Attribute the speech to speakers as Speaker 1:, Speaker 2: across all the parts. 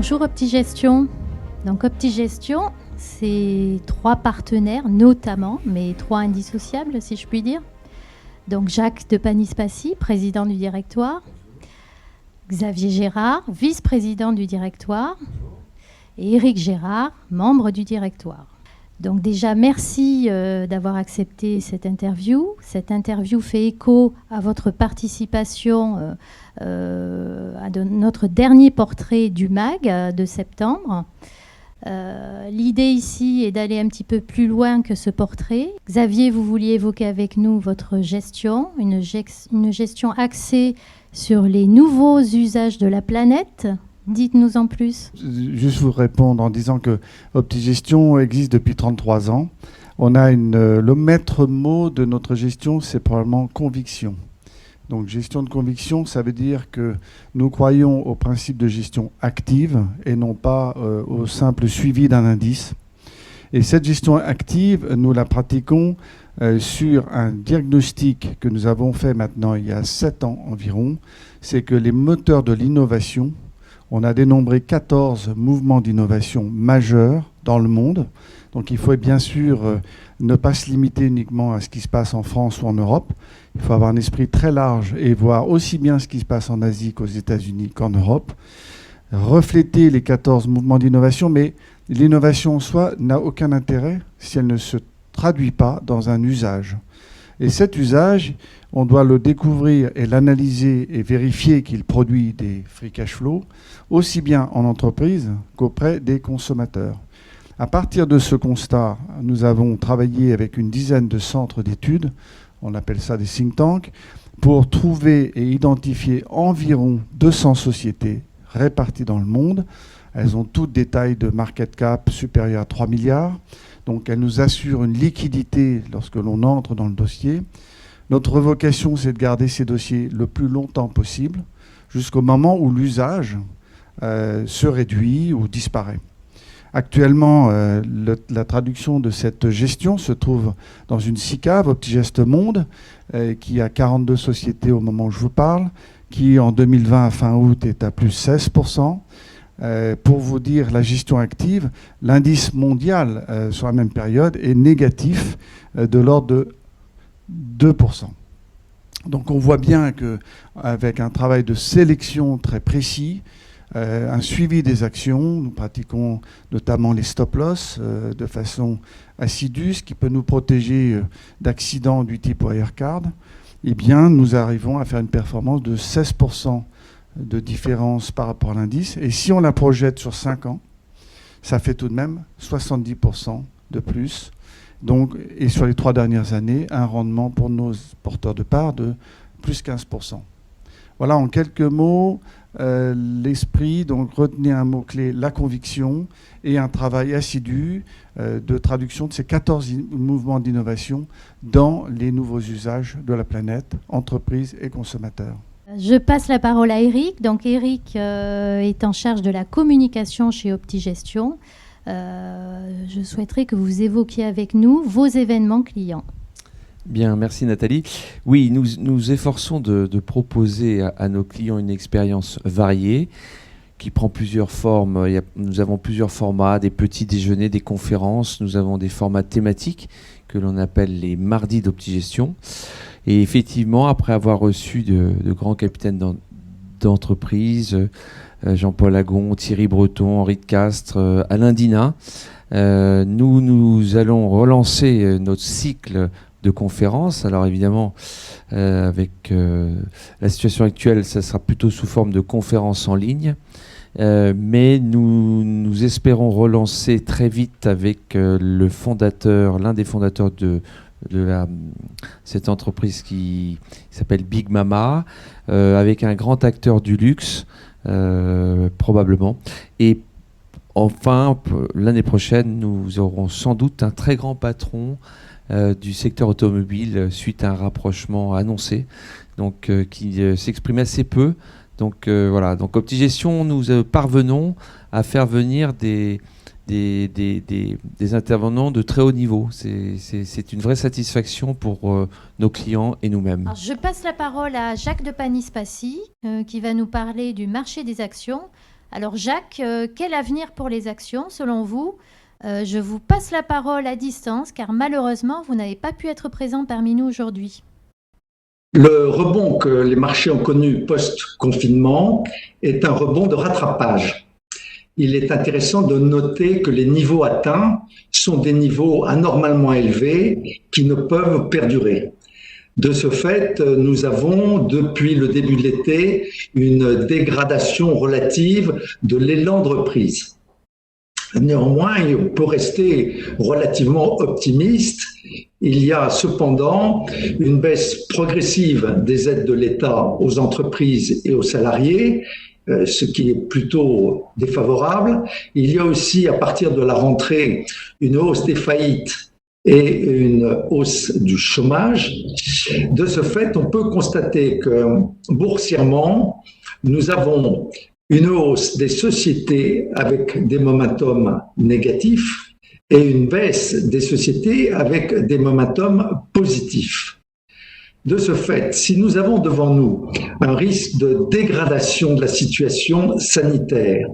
Speaker 1: Bonjour OptiGestion. Donc OptiGestion, c'est 3 partenaires notamment, mais 3 indissociables si je puis dire. Donc Jacques de Panis-Passy, président du directoire, Xavier Gérard, vice-président du directoire, et Éric Gérard, membre du directoire. Donc déjà, merci d'avoir accepté cette interview. Cette interview fait écho à votre participation à notre dernier portrait du MAG de septembre. L'idée ici est d'aller un petit peu plus loin que ce portrait. Xavier, vous vouliez évoquer avec nous votre gestion, une gestion axée sur les nouveaux usages de la planète. Dites-nous en plus.
Speaker 2: Juste vous répondre en disant que OptiGestion existe depuis 33 ans. On a le maître mot de notre gestion, c'est probablement conviction. Donc gestion de conviction, ça veut dire que nous croyons au principe de gestion active et non pas au simple suivi d'un indice. Et cette gestion active, nous la pratiquons sur un diagnostic que nous avons fait maintenant il y a 7 ans environ. C'est que les moteurs de l'innovation, on a dénombré 14 mouvements d'innovation majeurs dans le monde. Donc il faut bien sûr ne pas se limiter uniquement à ce qui se passe en France ou en Europe. Il faut avoir un esprit très large et voir aussi bien ce qui se passe en Asie qu'aux États-Unis qu'en Europe. Refléter les 14 mouvements d'innovation, mais l'innovation en soi n'a aucun intérêt si elle ne se traduit pas dans un usage. Et cet usage, on doit le découvrir et l'analyser et vérifier qu'il produit des free cash flow, aussi bien en entreprise qu'auprès des consommateurs. À partir de ce constat, nous avons travaillé avec une dizaine de centres d'études, on appelle ça des think tanks, pour trouver et identifier environ 200 sociétés réparties dans le monde. Elles ont toutes des tailles de market cap supérieures à 3 milliards. Donc elles nous assurent une liquidité lorsque l'on entre dans le dossier. Notre vocation, c'est de garder ces dossiers le plus longtemps possible, jusqu'au moment où l'usage se réduit ou disparaît. Actuellement, la traduction de cette gestion se trouve dans une SICAV, OptiGest Monde, qui a 42 sociétés au moment où je vous parle, qui en 2020 à fin août est à plus 16%. Pour vous dire la gestion active, l'indice mondial sur la même période est négatif de l'ordre de 2%. Donc on voit bien qu'avec un travail de sélection très précis, un suivi des actions, nous pratiquons notamment les stop-loss de façon assidue, ce qui peut nous protéger d'accidents du type Wirecard, eh bien nous arrivons à faire une performance de 16% de différence par rapport à l'indice. Et si on la projette sur 5 ans, ça fait tout de même 70% de plus. Donc, et sur les 3 dernières années, un rendement pour nos porteurs de parts de plus 15%. Voilà en quelques mots l'esprit. Donc retenez un mot-clé, la conviction, et un travail assidu de traduction de ces 14 mouvements d'innovation dans les nouveaux usages de la planète, entreprises et consommateurs.
Speaker 1: Je passe la parole à Éric. Donc Éric est en charge de la communication chez OptiGestion. Je souhaiterais que vous évoquiez avec nous vos événements clients.
Speaker 3: Bien, merci Nathalie. Oui, nous efforçons de proposer à nos clients une expérience variée qui prend plusieurs formes. Nous avons plusieurs formats, des petits déjeuners, des conférences. Nous avons des formats thématiques que l'on appelle les mardis d'OptiGestion. Et effectivement, après avoir reçu de grands capitaines d'entreprise, Jean-Paul Agon, Thierry Breton, Henri de Castres, Alain Dina, nous allons relancer notre cycle de conférences. Alors évidemment, avec la situation actuelle, ça sera plutôt sous forme de conférences en ligne. Mais nous espérons relancer très vite avec l'un des fondateurs de cette entreprise qui s'appelle Big Mama, avec un grand acteur du luxe, probablement. Et enfin, l'année prochaine, nous aurons sans doute un très grand patron du secteur automobile suite à un rapprochement annoncé, donc qui s'exprime assez peu. Donc voilà, donc OptiGestion, nous parvenons à faire venir des intervenants de très haut niveau. C'est une vraie satisfaction pour nos clients et nous-mêmes.
Speaker 1: Alors, je passe la parole à Jacques de Panis-Passy qui va nous parler du marché des actions. Alors Jacques, quel avenir pour les actions selon vous? Je vous passe la parole à distance car malheureusement, vous n'avez pas pu être présent parmi nous aujourd'hui.
Speaker 4: Le rebond que les marchés ont connu post-confinement est un rebond de rattrapage. Il est intéressant de noter que les niveaux atteints sont des niveaux anormalement élevés qui ne peuvent perdurer. De ce fait, nous avons, depuis le début de l'été, une dégradation relative de l'élan de reprise. Néanmoins, on peut rester relativement optimiste. Il y a cependant une baisse progressive des aides de l'État aux entreprises et aux salariés, ce qui est plutôt défavorable. Il y a aussi, à partir de la rentrée, une hausse des faillites et une hausse du chômage. De ce fait, on peut constater que boursièrement, nous avons une hausse des sociétés avec des momentum négatifs et une baisse des sociétés avec des momentum positifs. De ce fait, si nous avons devant nous un risque de dégradation de la situation sanitaire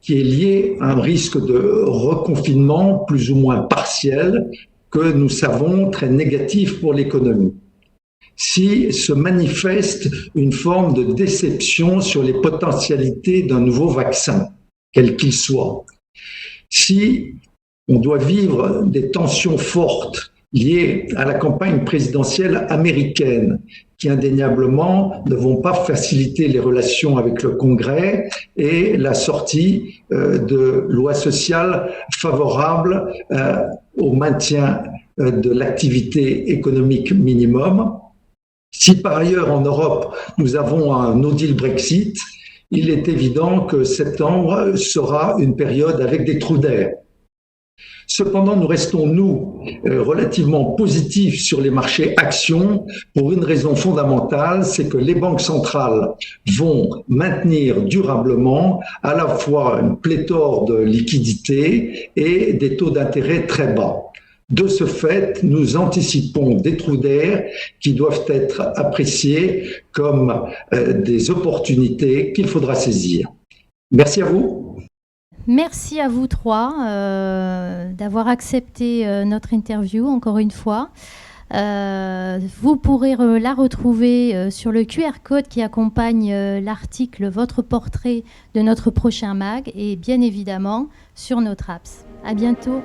Speaker 4: qui est lié à un risque de reconfinement plus ou moins partiel que nous savons très négatif pour l'économie, si se manifeste une forme de déception sur les potentialités d'un nouveau vaccin, quel qu'il soit, si on doit vivre des tensions fortes liées à la campagne présidentielle américaine, qui indéniablement ne vont pas faciliter les relations avec le Congrès et la sortie de lois sociales favorables au maintien de l'activité économique minimum. Si par ailleurs en Europe nous avons un no deal Brexit, il est évident que septembre sera une période avec des trous d'air. Cependant, nous restons, nous, relativement positifs sur les marchés actions pour une raison fondamentale, c'est que les banques centrales vont maintenir durablement à la fois une pléthore de liquidités et des taux d'intérêt très bas. De ce fait, nous anticipons des trous d'air qui doivent être appréciés comme des opportunités qu'il faudra saisir. Merci à vous.
Speaker 1: Merci à vous trois d'avoir accepté notre interview encore une fois. Vous pourrez la retrouver sur le QR code qui accompagne l'article Votre portrait de notre prochain mag et bien évidemment sur notre apps. À bientôt.